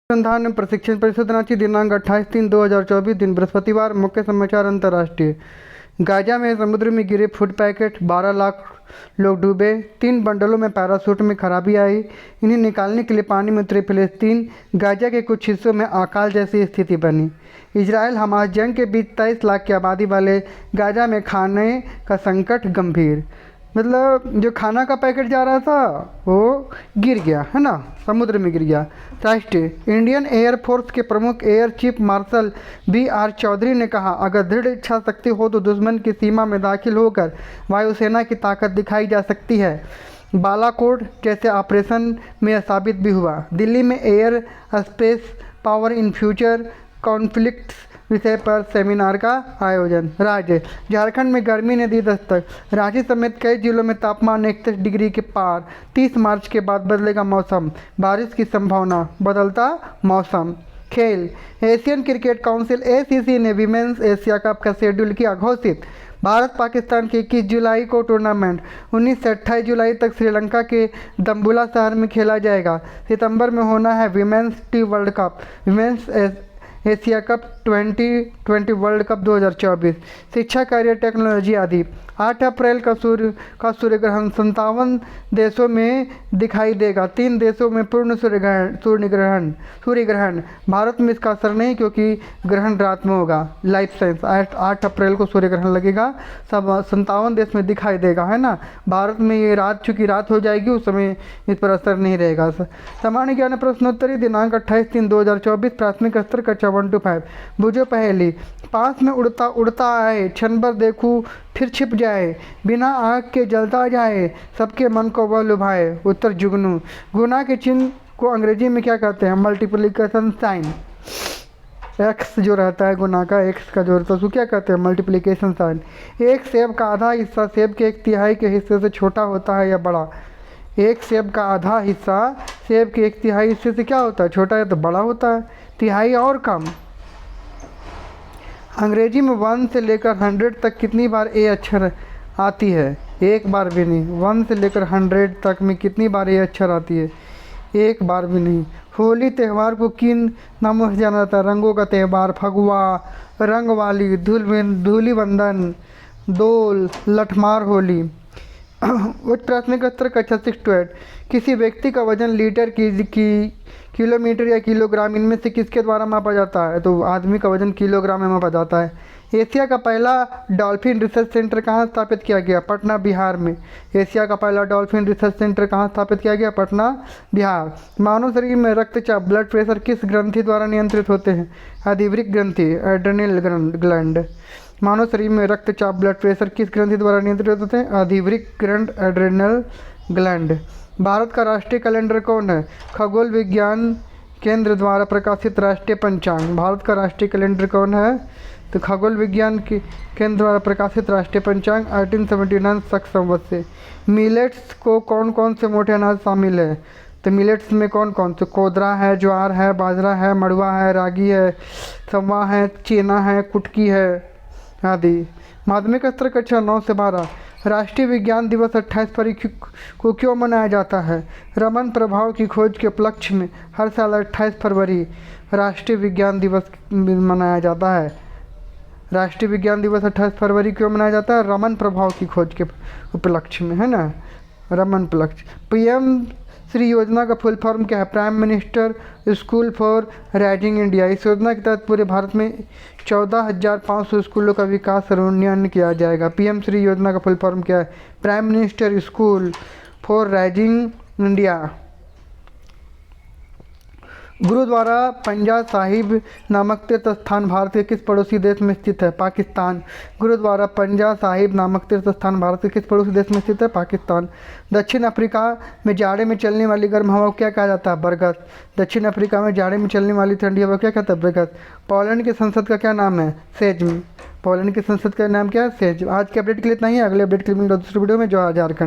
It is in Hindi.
अनुसंधान एवं प्रशिक्षण परिषद रांची दिनांक 28/3/2024 दिन बृहस्पतिवार। मुख्य समाचार अंतर्राष्ट्रीय। गाजा में समुद्र में गिरे फूड पैकेट, 12 लाख लोग डूबे। 3 बंडलों में पैराशूट में खराबी आई, इन्हें निकालने के लिए पानी में उतरे फिलिस्तीन। गाजा के कुछ हिस्सों में अकाल जैसी स्थिति बनी। इजराइल हमास जंग के बीच 23 लाख की आबादी वाले गाजा में खाने का संकट गंभीर। मतलब जो खाना का पैकेट जा रहा था वो गिर गया है ना, समुद्र में गिर गया। राष्ट्रीय इंडियन एयरफोर्स के प्रमुख air chief marshal BR Chaudhary ने कहा, अगर दृढ़ इच्छा शक्ति हो तो दुश्मन की सीमा में दाखिल होकर वायुसेना की ताकत दिखाई जा सकती है। बालाकोट जैसे ऑपरेशन में यह साबित भी हुआ। दिल्ली में air space power in future conflicts विषय पर सेमिनार का आयोजन। राज्य झारखंड में गर्मी ने दी दस्तक। रांची समेत कई जिलों में तापमान 31 डिग्री के पार। 30 मार्च के बाद बदलेगा मौसम, बारिश की संभावना, बदलता मौसम। खेल एशियन क्रिकेट काउंसिल ACC ने विमेंस एशिया कप का शेड्यूल किया घोषित। भारत पाकिस्तान के 21 जुलाई को टूर्नामेंट 19 से 28 जुलाई तक श्रीलंका के दम्बुला शहर में खेला जाएगा। सितंबर में होना है women's T world cup, women's Asia cup 2020 world cup 2024। शिक्षा, कार्य, टेक्नोलॉजी आदि। 8 अप्रैल का सूर्य ग्रहण 57 देशों में दिखाई देगा। 3 देशों में पूर्ण सूर्य ग्रहण। भारत में इसका असर नहीं क्योंकि ग्रहण रात में होगा। लाइफ साइंस 8 अप्रैल को सूर्य ग्रहण लगेगा, सब 57 देश में दिखाई देगा है ना। भारत में ये रात, चूँकि रात हो जाएगी उस समय इस पर असर नहीं रहेगा। सामान्य ज्ञान प्रश्नोत्तरी दिनांक 28/3/2024 प्राथमिक स्तर कक्षा 1 to 5। बुझो पहेली। पास में उड़ता उड़ता आए, क्षण भर देखूं फिर छिप जाए, बिना आग के जलता जाए, सबके मन को वह लुभाए। उत्तर जुगनू। गुना के चिन्ह को अंग्रेजी में क्या कहते हैं? Multiplication sign. एक्स जो रहता है गुना का, एक्स का जो रहता है उसको क्या कहते हैं? Multiplication sign. एक सेब का आधा हिस्सा सेब के 1/3 के हिस्से से छोटा होता है या बड़ा? एक सेब का आधा हिस्सा सेब के 1/3 हिस्से से क्या होता है? छोटा है तो बड़ा होता है, तिहाई और कम। अंग्रेजी में 1 से लेकर 100 तक कितनी बार ए अक्षर आती है? एक बार भी नहीं। 1 से लेकर 100 तक में कितनी बार ए अक्षर आती है? एक बार भी नहीं। होली त्यौहार को किन नामों से जाना जाता है? रंगों का त्यौहार, फगुआ, रंगवाली, धूलिवंदन, दोल, लठमार होली। उच्च प्राथमिक स्तर कक्षा 6 to 8। किसी व्यक्ति का वजन लीटर की किलोमीटर या किलोग्राम इनमें से किसके द्वारा मापा जाता है? तो आदमी का वजन किलोग्राम में मापा जाता है। एशिया का पहला डॉल्फिन रिसर्च सेंटर कहाँ स्थापित किया गया? पटना, बिहार में। एशिया का पहला डॉल्फिन रिसर्च सेंटर कहाँ स्थापित किया गया? पटना, बिहार। मानव शरीर में रक्तचाप, ब्लड प्रेशर किस ग्रंथि द्वारा नियंत्रित होते हैं? अधिवृक्क ग्रंथि, एड्रेनल ग्लैंड। मानव शरीर में रक्तचाप, ब्लड प्रेशर किस ग्रंथि द्वारा नियंत्रित होते हैं? अधिवृक्क ग्रंथि, एड्रेनल ग्लैंड। भारत का राष्ट्रीय कैलेंडर कौन है? खगोल विज्ञान केंद्र द्वारा प्रकाशित राष्ट्रीय पंचांग। भारत का राष्ट्रीय कैलेंडर कौन है? तो खगोल विज्ञान के केंद्र द्वारा प्रकाशित राष्ट्रीय पंचांग 1879 शक संवत से। मिलेट्स को कौन कौन से मोटे अनाज शामिल है? तो मिलेट्स में कौन कौन से? कोदरा है, ज्वार है, बाजरा है, मड़ुआ है, रागी है, सवा है, चेना है, कुटकी है आदि। माध्यमिक स्तर कक्षा 9 से 12। राष्ट्रीय विज्ञान दिवस 28 फरवरी को क्यों मनाया जाता है? रमन प्रभाव की खोज के उपलक्ष्य में हर साल 28 फरवरी राष्ट्रीय विज्ञान दिवस मनाया जाता है। राष्ट्रीय विज्ञान दिवस 28 फरवरी क्यों मनाया जाता है? रमन प्रभाव की खोज के उपलक्ष्य में है ना, रमन उपलक्ष्य। PM श्री योजना का फुल फॉर्म क्या है? Prime minister school for rising India. इस योजना के तहत पूरे भारत में 14,500 स्कूलों का विकास और उन्नयन किया जाएगा। PM श्री योजना का फुल फॉर्म क्या है? Prime minister school for rising India. Gurudwara Panja Sahib नामक तीर्थ स्थान भारत के किस पड़ोसी देश में स्थित है? पाकिस्तान। गुरुद्वारा पंजा साहिब नामक तीर्थ स्थान भारत के किस पड़ोसी देश में स्थित है? पाकिस्तान। दक्षिण अफ्रीका में जाड़े में चलने वाली गर्म हवा को क्या कहा जाता है? बरगद। दक्षिण अफ्रीका में जाड़े में चलने वाली ठंडी हवा क्या कहता है? बरगद। पोलैंड की संसद का क्या नाम है? सेज्म। पोलैंड की संसद का नाम क्या है? सेज्म। आज के अपडेट के लिए इतना ही। अगले अपडेट के लिए मिलेंगे दूसरे वीडियो में। जो झारखंड।